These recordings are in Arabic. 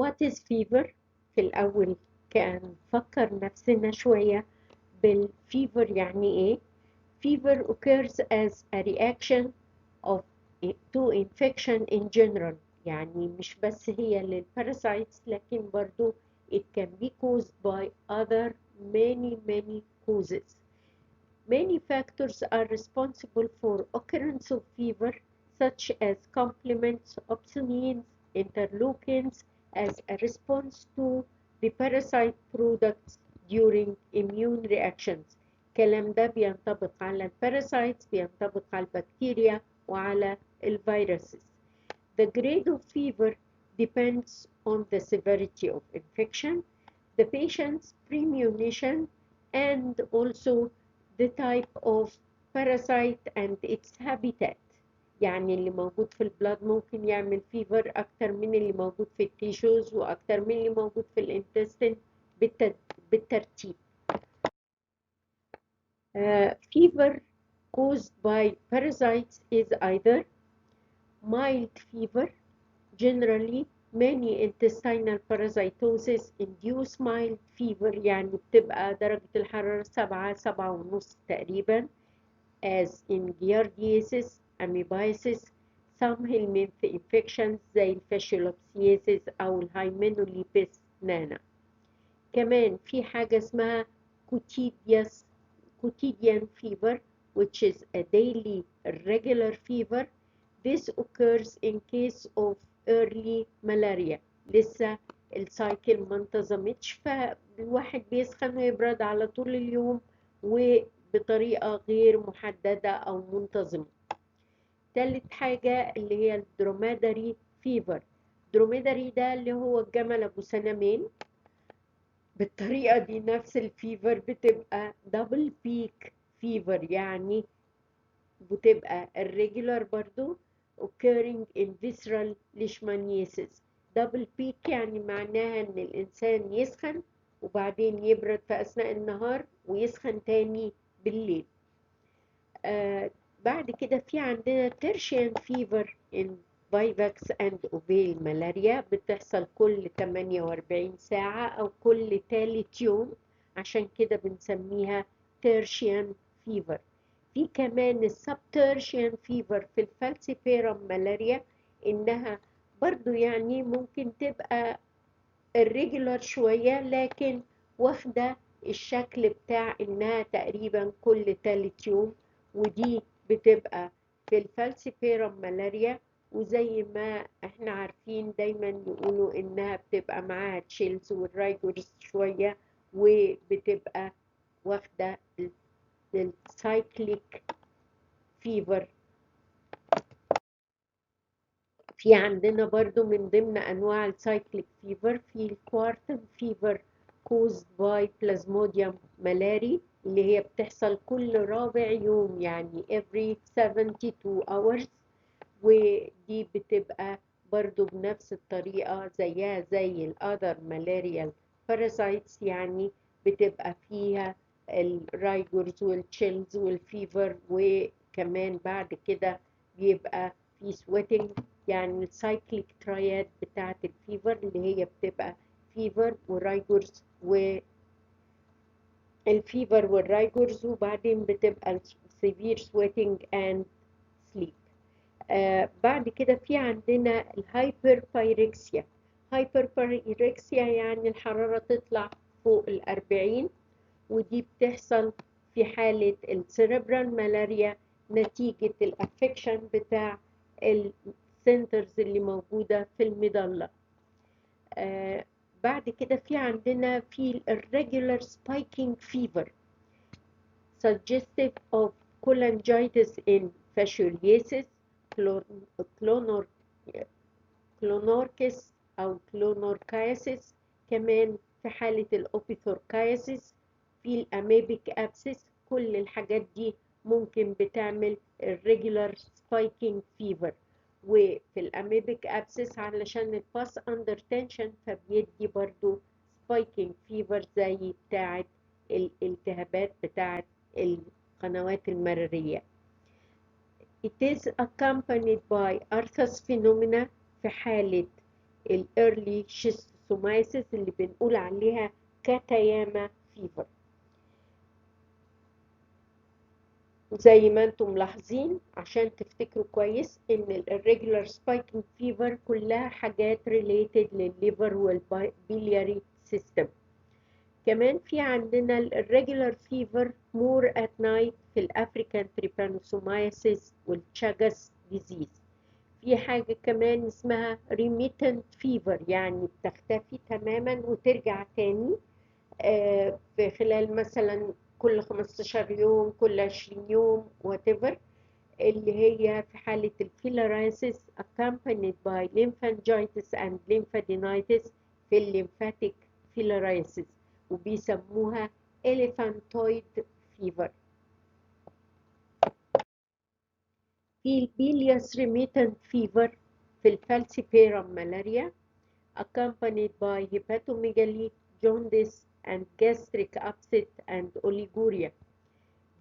What is fever؟ في الأول كان نفكر نفسنا شوية بالفيفر يعني إيه؟ Fever occurs as a reaction of to infection in general، يعني مش بس هي للباراسايتس لكن برضو it can be caused by other many causes. Many factors are responsible for occurrence of fever, such as complements, opsonins, interleukins, as a response to the parasite products during immune reactions. الكلام ده بينطبق على الباراسايتس، بينطبق على البكتيريا وعلى الفيروسز. The grade of fever depends on the severity of infection, the patient's premonition, and also the type of parasite and its habitat. يعني اللي موجود في البلاد ممكن يعمل فيفر أكتر من اللي موجود في التيشوز وأكتر من اللي موجود في الانتستين بالترتيب. Fever caused by parasites is either mild fever. Generally, many intestinal parasitosis induce mild fever، يعني بتبقى درجة الحرارة 7.5 تقريبا، as in giardiasis, amoebiasis, some helminth infections زي الفاشيولوبسياسيس أو الهايمينوليبس نانا. كمان في حاجة اسمها quotidian fever, which is a daily regular fever. This occurs in case of early malaria. لسه السايكل ما انتظمتش، فالواحد بيسخن ويبرد على طول اليوم وبطريقة غير محددة أو منتظمة. تالت حاجة اللي هي الدروميداري فيفر. الدروميداري ده اللي هو الجمل أبو سنمين. بالطريقة دي نفس الفيفر بتبقى دبل بيك فيفر، يعني بتبقى الريجولار برضو occurring in visceral leishmaniasis. دبل بيك يعني معناها ان الانسان يسخن وبعدين يبرد في اثناء النهار ويسخن تاني بالليل. بعد كده في عندنا tertian fever in vivax and ovale malaria، بتحصل كل 48 ساعة أو كل تالت يوم، عشان كده بنسميها tertian fever. في كمان السبترشيان فيفر في الفالسيفيرم ملاريا، إنها برضو يعني ممكن تبقى الريجولار شوية لكن واخدة الشكل بتاع إنها تقريبا كل تالت يوم، ودي بتبقى في الفالسيفيرم ملاريا. وزي ما احنا عارفين دايما يقولوا إنها بتبقى معاها تشيلز والرايجورز شوية، وبتبقى واخدة السايكليك فيفر. في عندنا برضو من ضمن أنواع السايكليك فيفر في الكوارتن فيفر caused by plasmodium malariae، اللي هي بتحصل كل رابع يوم، يعني every 72 hours، ودي بتبقى برضو بنفس الطريقة زيها زي الأذر malarial parasites، يعني بتبقى فيها الرايجورز والتشيلز والفيفر، وكمان بعد كده بيبقى في سويتنج، يعني السايكليك تراياد بتاعت الفيفر اللي هي بتبقى فيفر ورايجورز والفيفر والرايجورز، وبعدين بتبقى severe sweating and sleep. بعد كده في عندنا الهايبر بايركسيا. هايبر بايركسيا يعني الحرارة تطلع فوق 40، ودي بتحصل في حالة السيربرال ملاريا نتيجة الافكشن بتاع السنترز اللي موجودة في المظلة. بعد كده في عندنا في irregular spiking fever suggestive of cholangitis in fasciolaceous كلونوركس أو كلونوركايسيس، كمان في حالة الأوبيثوركايسيس، في الأميبيك أبسس. كل الحاجات دي ممكن بتعمل الريجولار سبايكينج فيفر. وفي الأميبيك أبسس علشان الباس أندر تنشن فبيدي برضو سبايكينج فيفر زي بتاعة الالتهابات بتاعة القنوات المرارية. It is accompanied by Arthur's phenomena في حالة الايرلي شيستوسومايسيس اللي بنقول عليها كاتاياما فيفر. زي ما انتم ملاحظين عشان تفتكروا كويس ان الirregular spiking fever كلها حاجات related للليفر والبيلياري سيستم. كمان في عندنا الirregular fever more at night في الافريكان تريبانوسومايسيس والتشاجس ديزيز. في حاجة كمان اسمها remittent fever يعني بتختفي تماما وترجع تاني في خلال مثلا كل 15 يوم كل 20 يوم whatever، اللي هي في حالة الفيلارايسيس accompanied by lymphangitis and lymphadenitis في الليمفاتيك فيلارايسيس وبيسموها elephantoid fever. في البيلياس remittent fever في الفالسيبيرم ملاريا accompanied by hepatomegaly, jaundice and gastric upset and oliguria.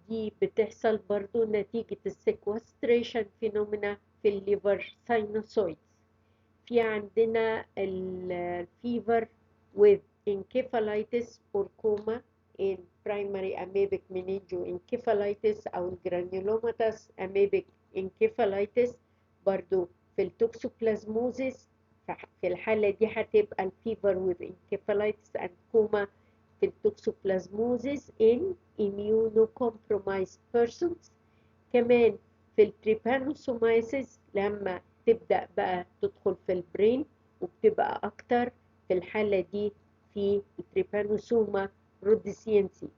دي بتحصل برضو نتيجة السيكوستريشن فينومينا في الليفر ساينوسويدز. في عندنا الفيفر with encephalitis or coma in primary amoebic meningoencephalitis أو granulomatous amoebic encephalitis برضو في التوكسوبلازموزيس. في الحالة دي هتبقى الفيفر with encephalitis and coma في التوكسوبلازموزيس in immunocompromised persons. كمان في التريبانوسومايسيس لما تبدأ بقى تدخل في البرين وبتبقى أكتر في الحالة دي في التريبانوسوما روديسينسي.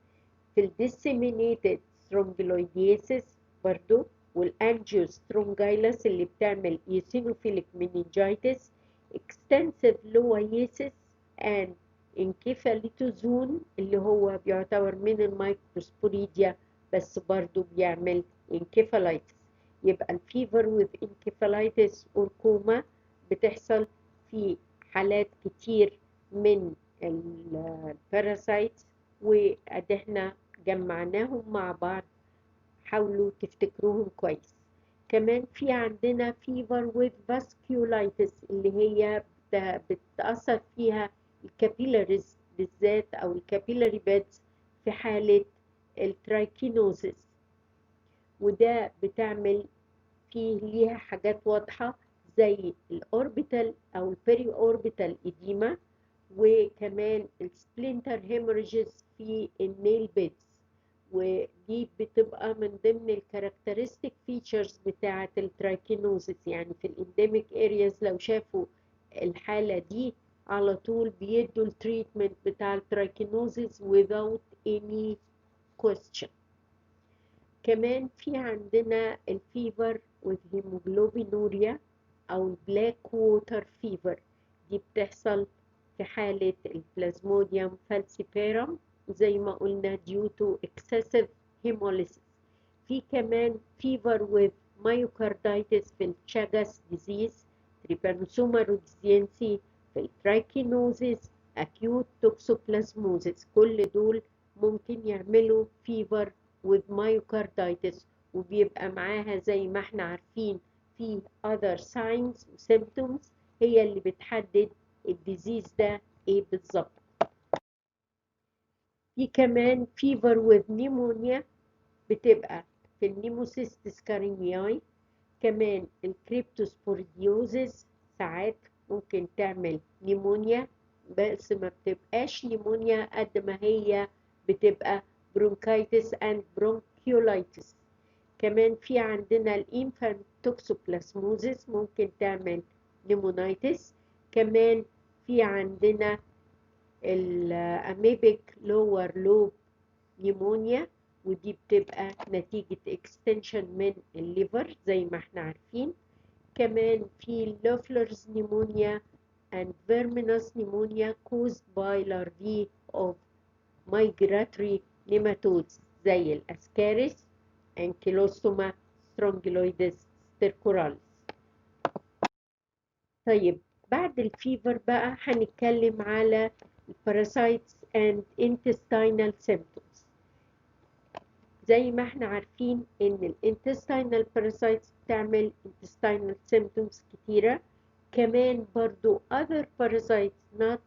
في الديسيمينيتد ثرومبيلويديسيس برضو والانجيوسترونجايلس اللي بتعمل ايوسينوفيليك مينينجايتس extensive لويسيس and انكيفاليتوزون اللي هو بيعتبر من المايكروسبوريديا بس برضو بيعمل انكيفالايتس. يبقى الفيفر with encephalitis or coma بتحصل في حالات كتير من الباراسايتس وادي احنا جمعناهم مع بعض، حاولوا تفتكروهم كويس. كمان في عندنا فيفر with vasculitis اللي هي بتأثر فيها الكابيلاريز بالذات أو الكابيلاري بيدز في حالة الترايكينوزيس، وده بتعمل فيه ليها حاجات واضحة زي الأوربيتال أو البيري أوربيتال إديما وكمان السبلينتر هيموريجز في النيل بيدز، ودي بتبقى من ضمن الكاركترستيك فيتشرز بتاعة الترايكينوزيس. يعني في الانديميك ارياز لو شافوا الحالة دي على طول بيدوا التريتمنت بتاع الترايكينوزيس without any question. كمان في عندنا الفيفر with هيموجلوبينوريا أو البلاك ووتر فيفر، دي بتحصل في حالة البلازموديوم فالسيبيرم زي ما قلنا due to excessive hemolysis. في كمان fever with myocarditis في الشاجس disease، تريبانوسوما روديزينسي في الترايكينوزيس، acute toxoplasmosis، كل دول ممكن يعملوا fever with myocarditis وبيبقى معاها زي ما احنا عارفين في other signs و symptoms هي اللي بتحدد الديزيز ده ايه بالظبط. في كمان fever with pneumonia بتبقى في النيموسيستس كارينياي. كمان الكريبتوسبوريديوزيس ساعات ممكن تعمل نيمونيا بس ما بتبقاش نيمونيا قد ما هي بتبقى برونكايتس اند برونكيولايتس. كمان في عندنا الانفانت توكسوبلازموزيس ممكن تعمل نيمونايتس. كمان في عندنا الاميبيك لور لوب نيمونيا ودي بتبقى نتيجة extension من الليفر زي ما احنا عارفين. كمان في لوفلرز نيمونيا and verminous pneumonia caused by larvae of migratory nematodes زي الأسكاريس أنكيلوستوما سترونجيلويدس ستيركوراليس. طيب بعد الفيفر بقى هنتكلم على الباراسايتس and intestinal symptoms. زي ما احنا عارفين ان الانتستينال باراسايتس بتعمل intestinal symptoms كتيرة كمان برضو other parasites not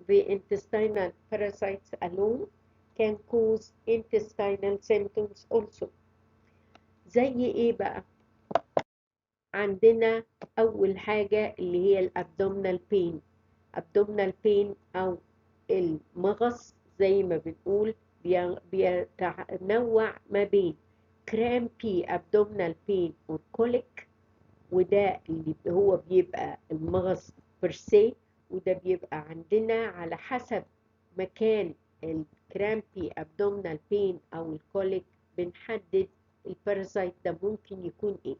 the intestinal parasites alone can cause intestinal symptoms also. زي ايه بقى؟ عندنا اول حاجة اللي هي الابدومينال بين. abdominal pain او المغص زي ما بنقول بيتنوع ما بين crampy abdominal pain والكوليك، وده اللي هو بيبقى المغص برسي، وده بيبقى عندنا على حسب مكان الكرامبي abdominal pain او الكوليك بنحدد الباراسايت ده ممكن يكون ايه.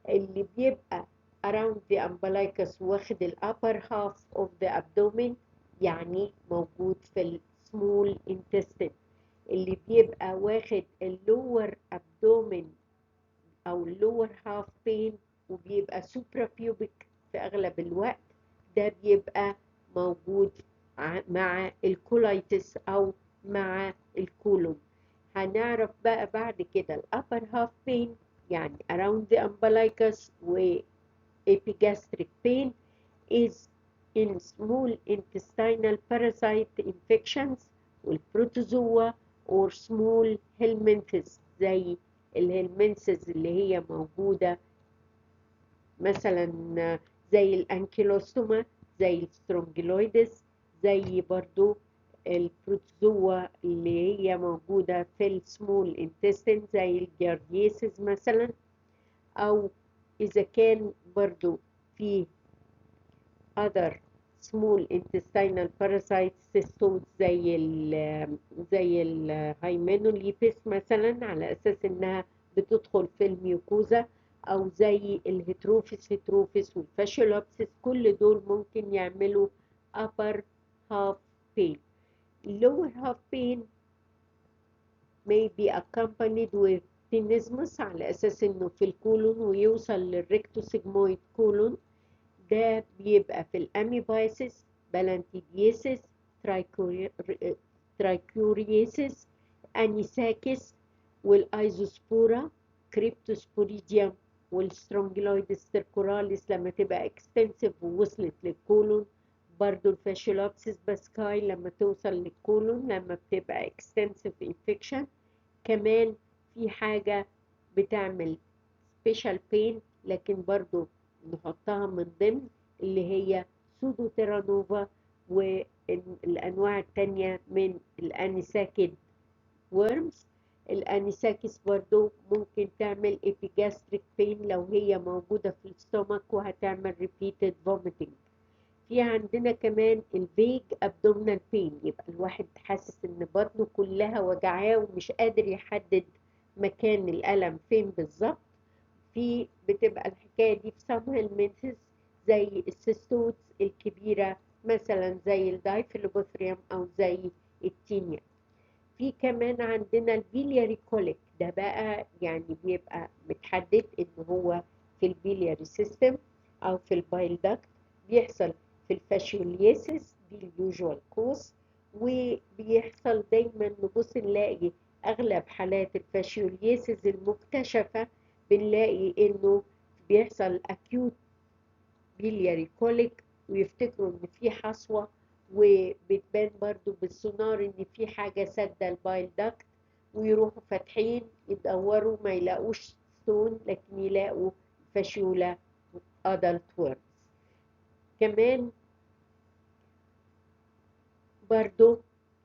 اللي بيبقى around the umbilicus واخد ال upper half of the abdomen يعني موجود في ال small intestine. اللي بيبقى واخد ال lower abdomen أو ال lower half pain وبيبقى suprapubic في أغلب الوقت، ده بيبقى موجود مع الكولايتس أو مع الكولون. هنعرف بقى بعد كده ال upper half pain يعني around the umbilicus و epigastric pain is in small intestinal parasite infections والبروتوزوا or small helminthes زي الهلمنثز اللي هي موجودة مثلا زي الانكيلوستوما، زي السترونجلويدس، زي برضو البروتوزوا اللي هي موجودة في السمول انتستين زي الجارديسيس مثلا، أو إذا كان برضو في other small intestinal parasites cystodes زي الهايمينوليبس مثلا على أساس إنها بتدخل في الميوكوزا، أو زي الهيتروفيس والفاشيولوبسيس، كل دول ممكن يعملوا upper half pain. lower half pain may be accompanied with tenesmus على أساس إنه في الكولون ويوصل للريكتوسيجمويد كولون، ده بيبقى في الأميبايسيس، بالانتيديسيس، ترايكوريسيس، أنيساكيس، والأيزوسبورا، كريبتوسبوريديوم، والسترونجلويدس سيركوراليس لما تبقى اكستنسيف ووصلت للكولون، برضو الفاشيولوبسيس باسكاي لما توصل للكولون لما بتبقى اكستنسيف انفكشن. كمان في حاجة بتعمل سبيشال بين لكن برضو نحطها من ضمن اللي هي سودوتيرانوفا والأنواع التانية من الأنيساكيد worms. الأنيساكيس برضو ممكن تعمل epigastric pain لو هي موجودة في الستومك وهتعمل repeated vomiting. في عندنا كمان الفيج abdominal pain، يبقى الواحد حاسس ان بطنه كلها وجعاه ومش قادر يحدد مكان الألم فين بالظبط. في بتبقى الحكاية دي في some helminthes زي السيستوتس الكبيرة مثلا زي الدايفيلوبوثريوم أو زي التينيا. في كمان عندنا البيلياري كوليك، ده بقى يعني بيبقى متحدد ان هو في البيلياري سيستم او في البايل داكت، بيحصل في الفاشيوليسيس دي اليوجوال كوز، وبيحصل دايما نبص نلاقي اغلب حالات الفاشيوليسيس المكتشفة بنلاقي انه بيحصل acute بيلياري كوليك ويفتكروا ان في حصوة، وبتبان برضو بالسونار ان في حاجة سادة البايل داكت، ويروحوا فاتحين يدوروا ما يلاقوش ستون لكن يلاقوا فاشيولا adult worms. كمان برضو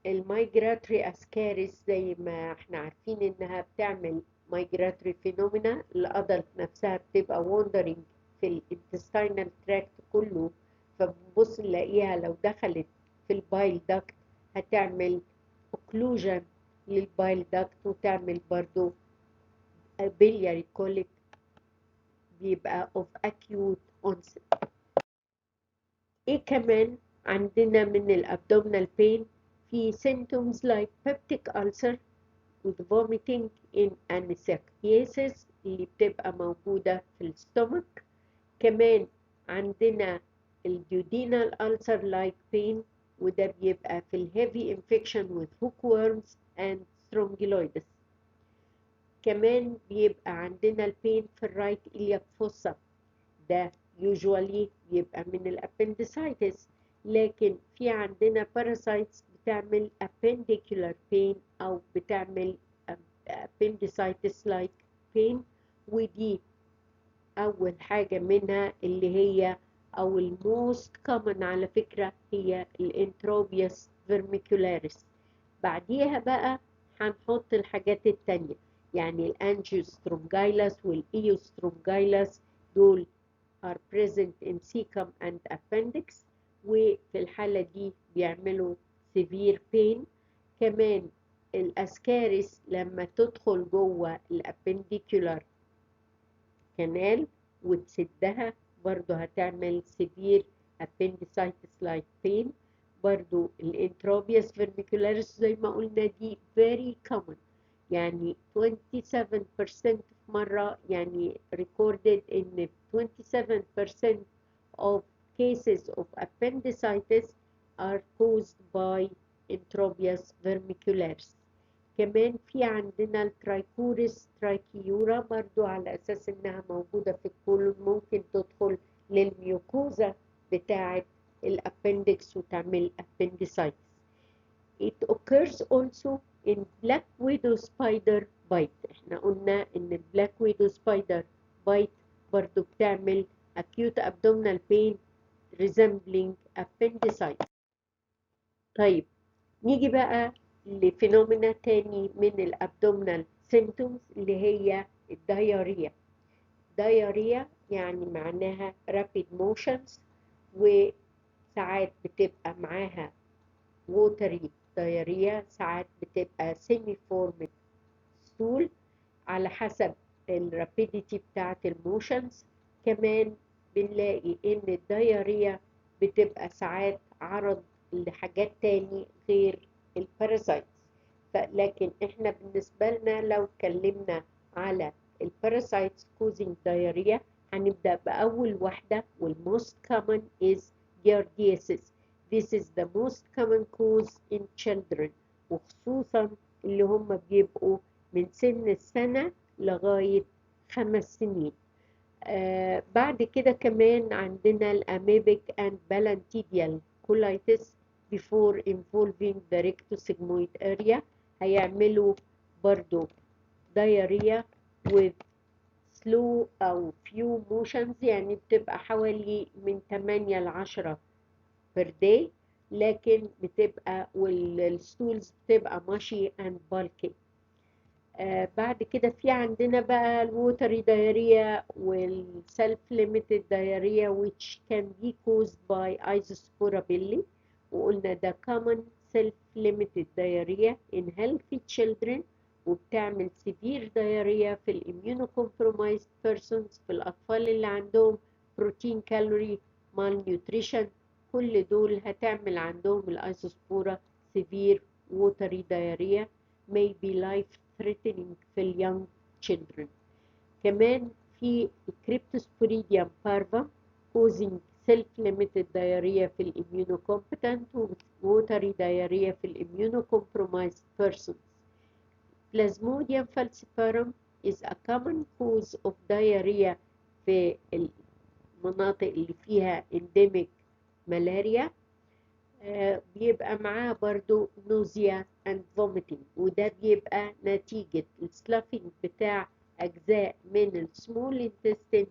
المايجراتري اسكاريس زي ما احنا عارفين انها بتعمل مايجراتري فينومينا، الادلت نفسها بتبقى وندرنج في الانتستينال تراكت كله، فبنبص نلاقيها لو دخلت في البايل داكت هتعمل اوكلوجن للبايل داكت وتعمل برضو بيلياري كوليك بيبقى of acute onset. ايه كمان عندنا من الابدومينال بين؟ في symptoms like peptic ulcer with vomiting in anisacciasis اللي بتبقى موجودة في الستومك. كمان عندنا الduodenal ulcer like pain وده بيبقى في الهيفي infection with hookworms and strongyloides. كمان بيبقى عندنا البين في الرايت إلياك فوسا، ده usually بيبقى من الابندسايتس، لكن في عندنا parasites بتعمل appendicular pain أو بتعمل appendicitis like pain، ودي أول حاجة منها اللي هي أو الموست common على فكرة هي الانتروبيوس فيرميكولاريس. بعديها بقى هنحط الحاجات التانية، يعني الانجيوسترومجايلاس والايوسترومجايلاس، دول are present in cecum and appendix، وفي الحالة دي بيعملوا severe pain. كمان الاسكاريس لما تدخل جوه الابنديكولار كانال وتسدها برضو هتعمل severe appendicitis like pain. برضو الانتروبيوس فيرميكولاريس زي ما قلنا دي very common، يعني 27% في مرة، يعني recorded in 27% of cases of appendicitis are caused by entropius vermicularis. كمان في عندنا الترايكوريس ترايكيورا برضو على أساس إنها موجودة في الكولون، ممكن تدخل للميوكوزا بتاعة الأبندكس وتعمل appendicitis. It occurs also in black widow spider bite. احنا قلنا إن البلاك widow spider bite برضو بتعمل acute abdominal pain resembling appendicitis. طيب نيجي بقى لفينومينا تاني من الابدومينال سيمتومز اللي هي الدايريا. دايريا يعني معناها rapid motions، وساعات بتبقى معاها watery دايريا، ساعات بتبقى semi formed stool على حسب الرابيديتي بتاعت الموشنز. كمان بنلاقي ان الدايريا بتبقى ساعات عرض لحاجات تاني غير الباراسايتس. لكن احنا بالنسبة لنا لو اتكلمنا على الباراسايتس causing diarrhea هنبدأ بأول واحدة والموست common is giardiasis. This is the most common cause in children، وخصوصا اللي هم بيبقوا من سن السنة لغاية 5 سنين. بعد كده كمان عندنا الأميبيك and balantidial colitis before involving the rectosigmoid area، هيعملوا برضو diarrhea with slow أو few motions، يعني بتبقى حوالي من 8 ل 10 per day، لكن بتبقى والستولز بتبقى mushy and bulky. بعد كده في عندنا بقى الووتري دايريا والسلف ليميتد دايريا which can be caused by Isospora belli، وقلنا ده common self limited diarrhea in healthy children، وبتعمل severe diarrhea في immunocompromised persons، في الأطفال اللي عندهم protein calorie malnutrition. كل دول هتعمل عندهم الأيزوسبورا severe watery diarrhea may be life threatening في اليونج children. كمان في الكريبتوسبوريديوم بارفا causing self-limited diarrhea في الاميونوكومبتنت ووتري diarrhea في الاميونوكompromised persons. Plasmodium falciparum is a common cause of diarrhea في المناطق اللي فيها endemic malaria. بيبقى معاه برضو nausea and vomiting، وده بيبقى نتيجة السلافينج بتاع أجزاء من السمول intestine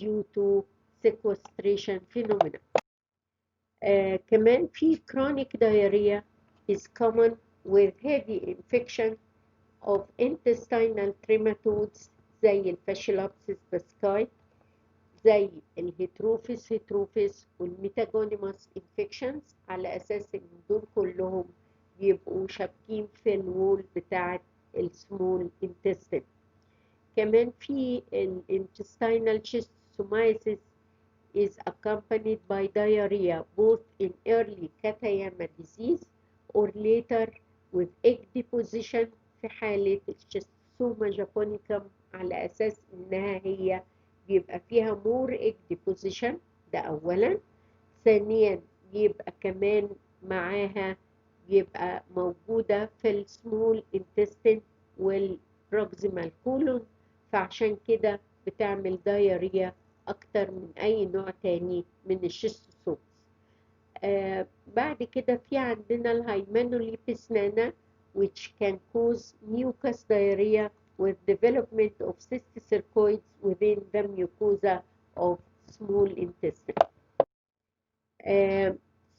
due to sequestration phenomena. كمان في chronic diarrhea is common with heavy infection of intestinal trematodes زي الفاشيلوبسيس باسكاي، زي الهيتروفيس والميتاجونيموس انفكشنز، على اساس ان دول كلهم بيبقوا شابكين في الوول بتاعه السمول انتستين. كمان في الانتستينال schistosomiasis is accompanied by diarrhea both in early Katayama disease or later with egg deposition في حالة الشيستوسوما جابونيكم، على أساس إنها هي بيبقى فيها more egg deposition، ده أولا. ثانيا بيبقى كمان معاها بيبقى موجودة في السمول intestine والبروكسيمال كولون، فعشان كده بتعمل diarrhea أكتر من أي نوع تاني من الشيستوسومز. بعد كده في عندنا الهيمانوليبس نانا which can cause mucus diarrhea with development of cysticercoids within the mucosa of small intestine.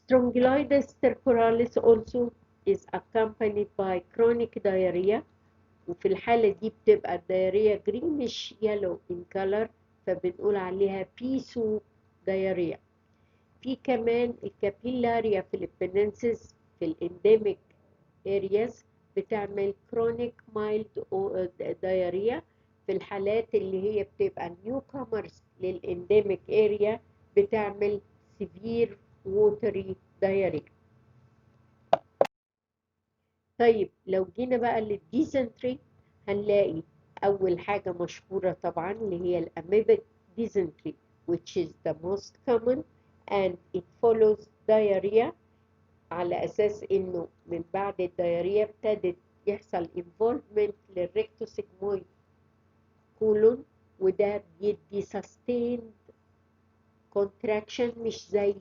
Strongyloides stercoralis also is accompanied by chronic diarrhea، وفي الحالة دي بتبقى الدايريا greenish yellow in color، فبنقول عليها بيسو دايريا. في كمان الكابيلاريا فيليبينensis في الانديميك areas بتعمل chronic mild diarrhea. في الحالات اللي هي بتبقى newcomers للانديميك area بتعمل severe watery diarrhea. طيب لو جينا بقى للديزنتري هنلاقي أول حاجة مشهورة طبعا اللي هي الأميبك dysentery which is the most common and it follows diarrhea، على أساس إنه من بعد الديارية ابتدت يحصل involvement للريكتوسيجمويد كولون، وده بيدي sustained contraction مش زي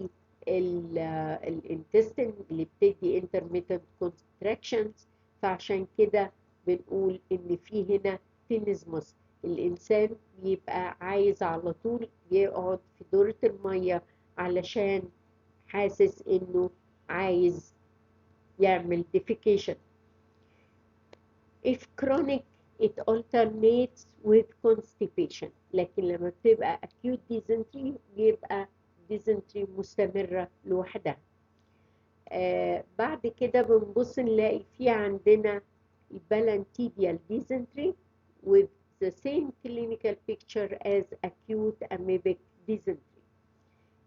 الانتستين اللي بتدي intermittent contractions. فعشان كده بنقول ان في هنا تينزموس، الانسان بيبقى عايز على طول يقعد في دورة المية علشان حاسس انه عايز يعمل defecation. If chronic it alternates with constipation، لكن لما بتبقى acute dysentery بيبقى dysentery مستمرة لوحدها. بعد كده بنبص نلاقي في عندنا البالانتيبيال dysentery with the same clinical picture as acute amoebic dysentery.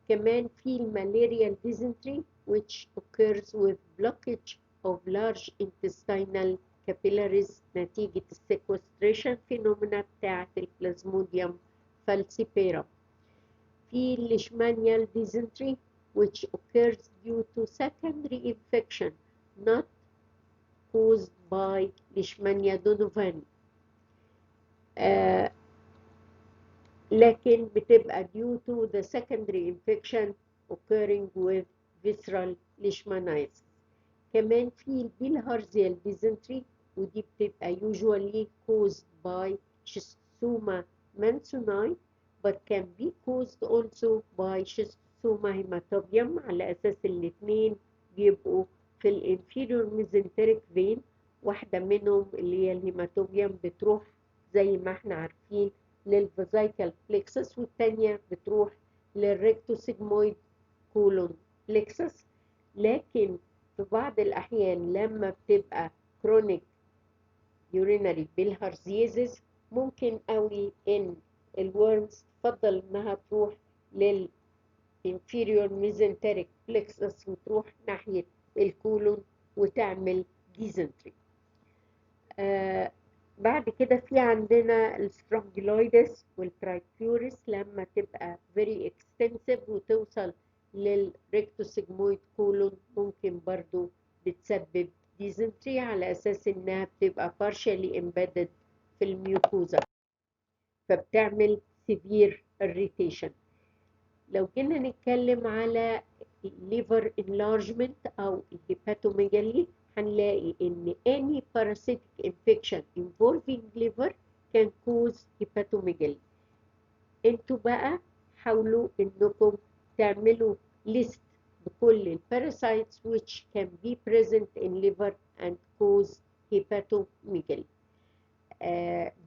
كمان في المالاريال dysentery which occurs with blockage of large intestinal capillaries نتيجة السيكوستريشن فينومينا بتاعة البلازموديوم فالسيبيرم. في الليشمانيال dysentery which occurs due to secondary infection not caused by Leishmania donovani، لكن بتبقى due to the secondary infection occurring with visceral leishmaniasis. كمان في البيلهارزيال dysentery ودي بتبقى usually caused by Schistosoma mansoni but can be caused also by Schistosoma hematobium، على أساس الاتنين بيبقوا في الانفيريور ميزنتريك فين، واحدة منهم اللي هي الهيماتوبيوم بتروح زي ما احنا عارفين للفيزيكال بليكسس، والتانية بتروح للريكتوسيجمويد كولون بليكسس. لكن في بعض الأحيان لما بتبقى كرونيك يورينري بالهارزيزس ممكن قوي إن الورمز تفضل إنها تروح للإنفيريور ميزنتريك بليكسس وتروح ناحية الكولون وتعمل ديزنتري. بعد كده في عندنا السترونجيلويدس والترايكيوريس لما تبقى very extensive وتوصل للريكتوسيجمويد كولون ممكن برضو بتسبب ديزنتري على أساس إنها بتبقى partially embedded في الميوكوزا فبتعمل severe irritation. لو جينا نتكلم على liver enlargement أو الهيباتوميجالي هنلاقي إن any parasitic infection involving liver can cause hepatomegaly. انتوا بقى حاولوا إنكم تعملوا list بكل الباراسايتس which can be present in liver and cause hepatomegaly.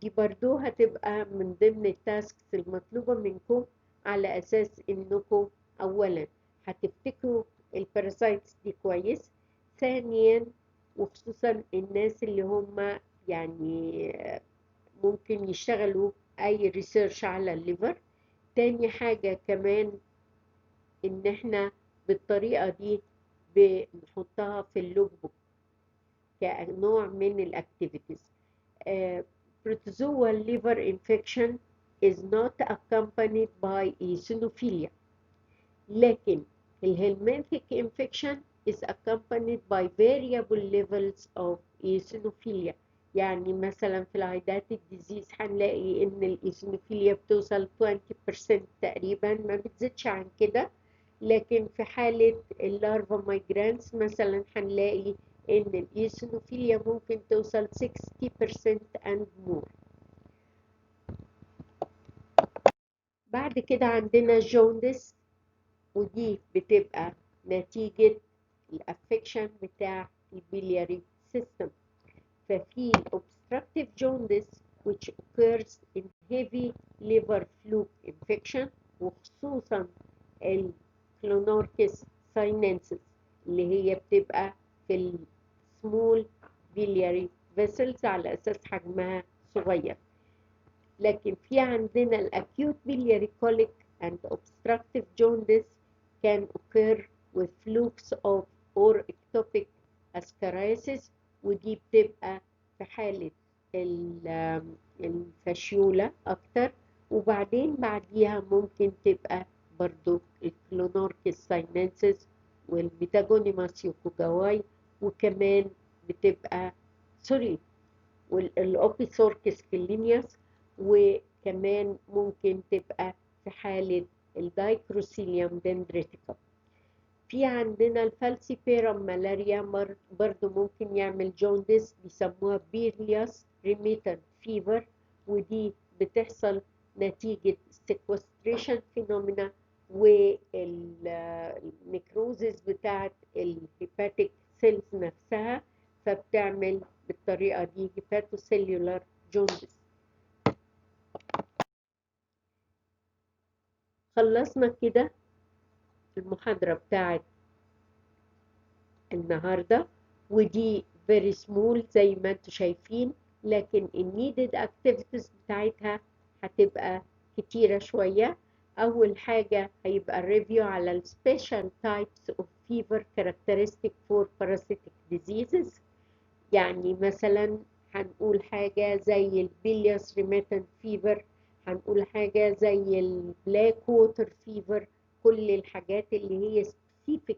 دي برضو هتبقى من ضمن التاسكس المطلوبة منكم على أساس إنكم أولا هتفتكروا الباراسايتس دي كويس، ثانيا وخصوصا الناس اللي هم يعني ممكن يشتغلوا أي ريسيرش على الليفر. تاني حاجة كمان إن إحنا بالطريقة دي بنحطها في اللوج بوك كنوع من الأكتيفيتيز. Protozoal liver infection is not accompanied by eosinophilia، لكن الhelminthic infection is accompanied by variable levels of eosinophilia. يعني مثلا في الهيداتيك ديزيز هنلاقي ان الايزونوفيليا بتوصل 20% تقريبا، ما بتزيدش عن كده. لكن في حالة اللارفا مايجرانس مثلا هنلاقي ان الايزونوفيليا ممكن توصل 60% and more. بعد كده عندنا جوندس، ودي بتبقى نتيجة الافكشن بتاع البيلياري سيستم. ففي obstructive jaundice which occurs in heavy liver fluke infection، وخصوصا الكلونوركس ساينensis اللي هي بتبقى في السمول biliary vessels على أساس حجمها صغير. لكن في عندنا الأكيوت biliary colic and obstructive jaundice can occur with flukes of or ectopic ascariasis، ودي بتبقى في حالة الفاشيولا أكتر، وبعدين بعديها ممكن تبقى برضو الكلونوركس ساينensis والميتاجونيماس يوكوجاواي، وكمان بتبقى والأوبيسوركس كلينياس، وكمان ممكن تبقى في حالة الدايكروسيليوم دندريتيكم. في عندنا الفالسيبيرم ملاريا برضو ممكن يعمل جوندس، بيسموها بيرلياس ريميتنت فيفر، ودي بتحصل نتيجة sequestration phenomena والنكروزز بتاعت الهيباتيك سيلز نفسها، فبتعمل بالطريقة دي هيباتوسيلولار جوندس. خلصنا كده المحاضرة بتاعت النهاردة، ودي very small زي ما انتوا شايفين، لكن needed activities بتاعتها هتبقى كتيرة شوية. أول حاجة هيبقى الريفيو على ال special types of fever characteristic for parasitic diseases. يعني مثلا هنقول حاجة زي البيلياس ريميتنت فيفر، هنقول حاجة زي البلاك ووتر فيفر، كل الحاجات اللي هي specific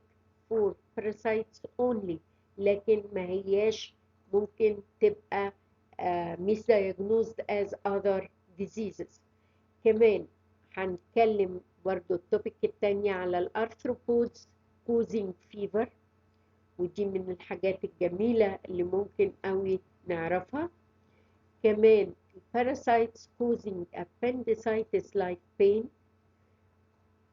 for parasites only، لكن ما هياش ممكن تبقى misdiagnosed as other diseases. كمان هنتكلم برضو التوبيك التانية على الارثروبودز causing fever، ودي من الحاجات الجميلة اللي ممكن قوي نعرفها. كمان parasites causing appendicitis like pain.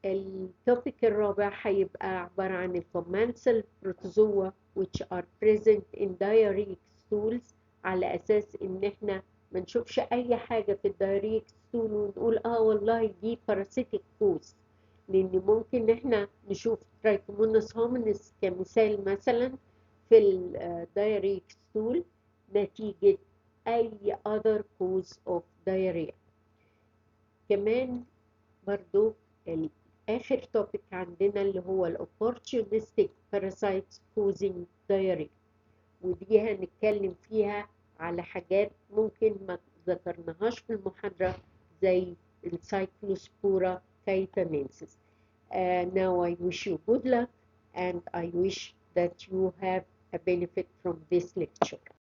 التوبيك الرابع هيبقى عبارة عن الكومنسال بروتوزوا which are present in diarrheic stools، على أساس إن إحنا ما نشوفش أي حاجة في الدايريك ستول ونقول والله دي parasitic cause، لأن ممكن إحنا نشوف ترايكوموناس هومينيس كمثال مثلا في الدايريك ستول نتيجة أي other cause of diarrhea. كمان برضو آخر توبيك عندنا اللي هو الأوبورتيونستيك باراسايتس كوزنج diarrhea، ودي هنتكلم فيها على حاجات ممكن ما ذكرناهاش في المحاضرة زي السايكلوسبورا كايتانensis. Now I wish you good luck and I wish that you have a benefit from this lecture.